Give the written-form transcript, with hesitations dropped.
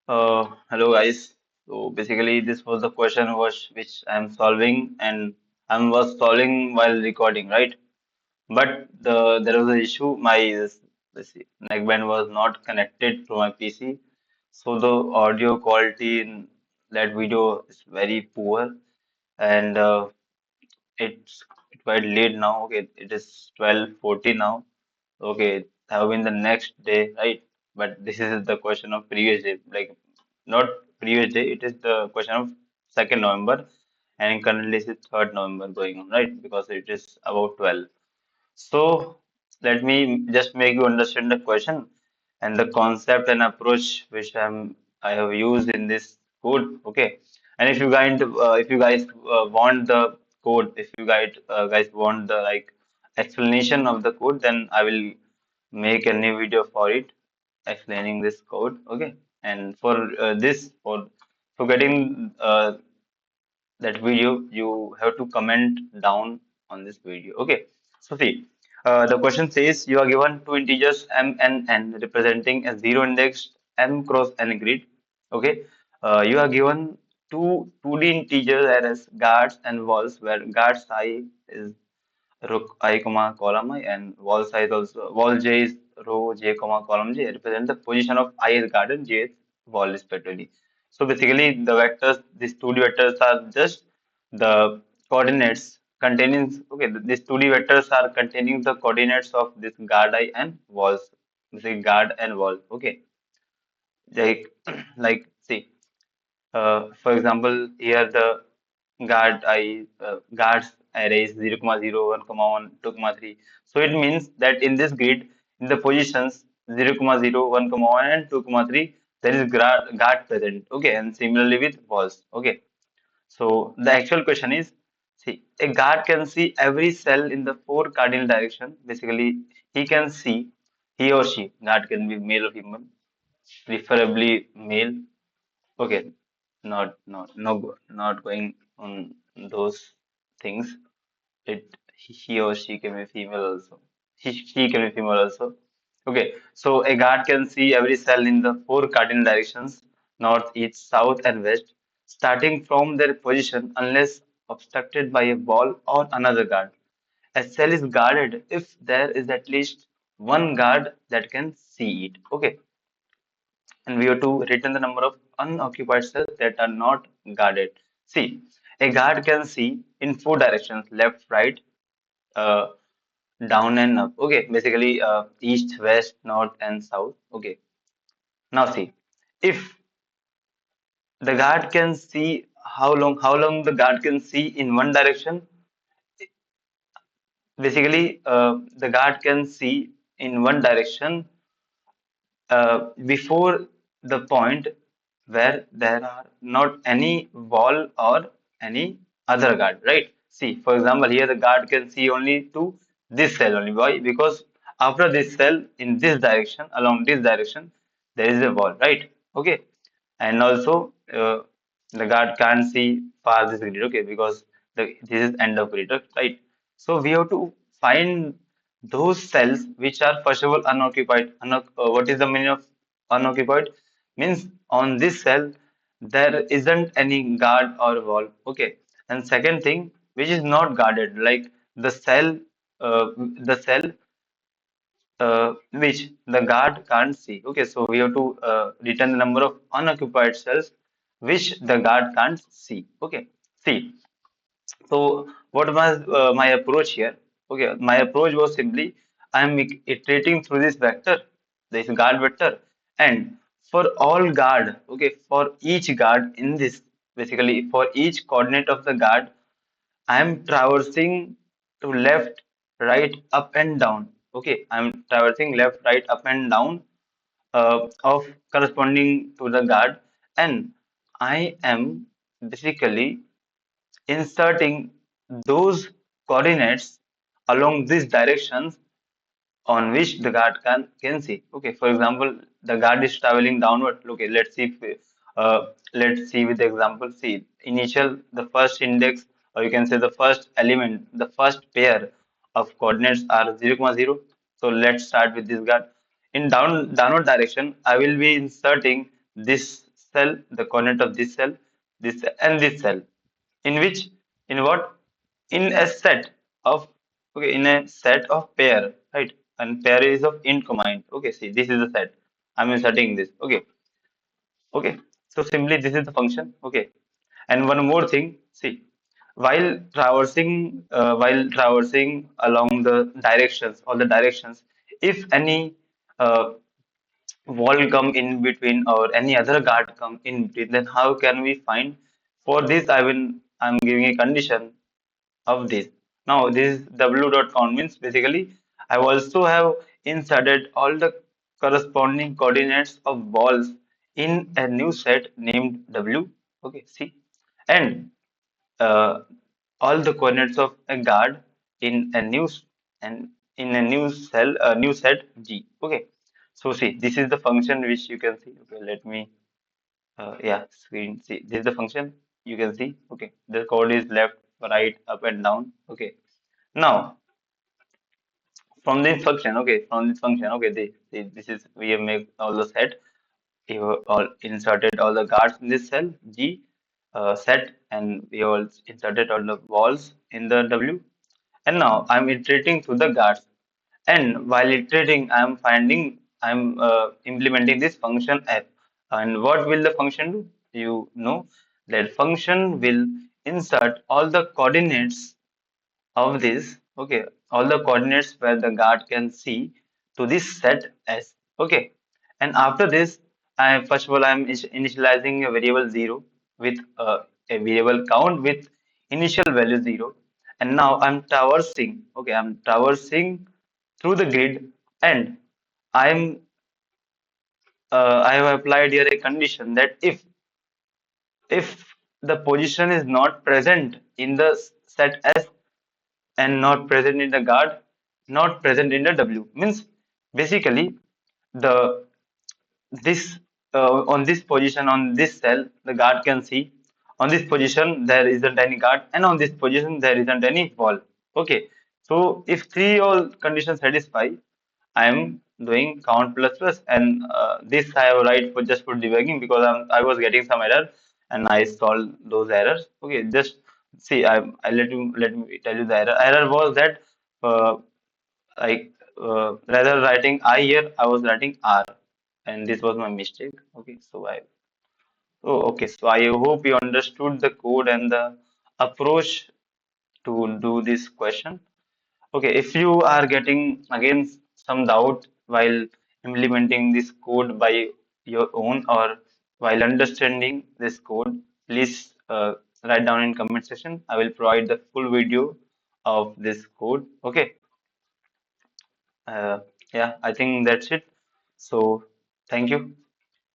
Hello guys. So basically, this was the question was which I'm solving, and I was solving while recording, right? But there was an issue. Let's see, neckband was not connected to my PC, so the audio quality in that video is very poor, and it's quite late now. Okay, it is 12:40 now. Okay, it have been the next day, right? But this is the question of previous day, like not previous day. It is the question of 2nd November, and currently it is 3rd November going on, right? Because it is about 12. So let me just make you understand the question and the concept and approach which I have used in this code. Okay, and if you guys want the code, if you guys want the like explanation of the code, then I will make a new video for it explaining this code. Okay, and for this for getting that video, you have to comment down on this video. Okay, so see, the question says you are given two integers m and n representing a zero indexed m cross n grid. Okay, you are given two D integers as guards and walls, where guard I is row I comma column I, and wall size also wall j is row j comma column j represent the position of I is guard and j is wall respectively. So basically the vectors, these 2D vectors are just the coordinates containing, okay, these 2D vectors are containing the coordinates of this guard I and walls, basically guard and wall. Okay, like see, for example, here the guards array is 0, 0, 1, 1, 2, 3. So it means that in this grid, in the positions 0, 0, 1, 1, and 2, 3, there is guard present. Okay, and similarly with walls. Okay, so the actual question is, see, a guard can see every cell in the four cardinal direction. Basically, he can see, he or she, guard can be male or female, preferably male. Okay, not going on those things. He or she can be female also. She can be female also. Okay, so a guard can see every cell in the four cardinal directions, north, east, south, and west, starting from their position unless obstructed by a wall or another guard. A cell is guarded if there is at least one guard that can see it. Okay, and we have to return the number of unoccupied cells that are not guarded. See, a guard can see in four directions: left, right, uh, down and up. Okay, basically east, west, north, and south. Okay, now see, if the guard can see how long the guard can see in one direction, basically the guard can see in one direction before the point where there are not any wall or any other guard, right? See, for example, here the guard can see only to this cell only. Why? Because after this cell in this direction, along this direction, there is a wall, right? Okay, and also the guard can't see past this grid, okay, because this is end of grid, right? So we have to find those cells which are first of all unoccupied. What is the meaning of unoccupied? Means on this cell there isn't any guard or wall. Okay. And second thing, which is not guarded, like the cell which the guard can't see. Okay, so we have to return the number of unoccupied cells which the guard can't see. Okay, see. So what was my approach here? Okay, my approach was simply I am iterating through this vector, this guard vector, and for all guard, okay, for each guard in this, basically for each coordinate of the guard, I am traversing to left, right, up and down. Okay, I am traversing left, right, up and down of corresponding to the guard, and I am basically inserting those coordinates along these directions on which the guard can see. Okay, for example, the guard is traveling downward. Okay, let's see with the example. See, the first index, or you can say the first element, the first pair of coordinates are 0, 0. So let's start with this guard. In downward direction, I will be inserting this cell, the coordinate of this cell, this and this cell. In which, in what? In a set of, okay, in a set of pair, right? And pair is of int comma int. Okay, see, this is the set. I'm inserting this. Okay, okay. So simply this is the function. Okay, and one more thing. See, while traversing along the directions, all the directions, if any uh, wall come in between or any other guard come in between, then how can we find? For this, I'm giving a condition of this. Now this w dot count means basically I also have inserted all the corresponding coordinates of balls in a new set named w. Okay, see, and uh, all the coordinates of a guard in a and in a new cell, new set G. Okay, so see, this is the function which you can see. Okay, let me, yeah, screen. See, this is the function you can see. Okay, the code is left, right, up and down. Okay, now from this function, okay, this is we have made all the set. We have all inserted all the guards in this cell G set, and we all inserted all the walls in the W. And now I'm iterating through the guards. And while iterating, I'm implementing this function f. And what will the function do? You know that function will insert all the coordinates of this, okay, all the coordinates where the guard can see to this set S. Okay. And after this, I first of all I'm initializing a variable 0 with a variable count with initial value 0. And now I'm traversing, okay, I'm traversing through the grid, and I'm I have applied here a condition that if the position is not present in the set S and not present in the guard, not present in the W. Means basically the this on this position on this cell the guard can see. On this position there isn't any guard, and on this position there isn't any wall. Okay, so if three all conditions satisfy, I am doing count plus plus, and this I have write for just for debugging because I was getting some error and I solved those errors. Okay, just see, I let me tell you the error. Error was that uh, I rather writing I here, I was writing R, and this was my mistake. Okay, so I hope you understood the code and the approach to do this question. Okay, if you are getting again some doubt while implementing this code by your own or while understanding this code, please write down in comment section. I will provide the full video of this code. Okay, uh, yeah, I think that's it. So thank you.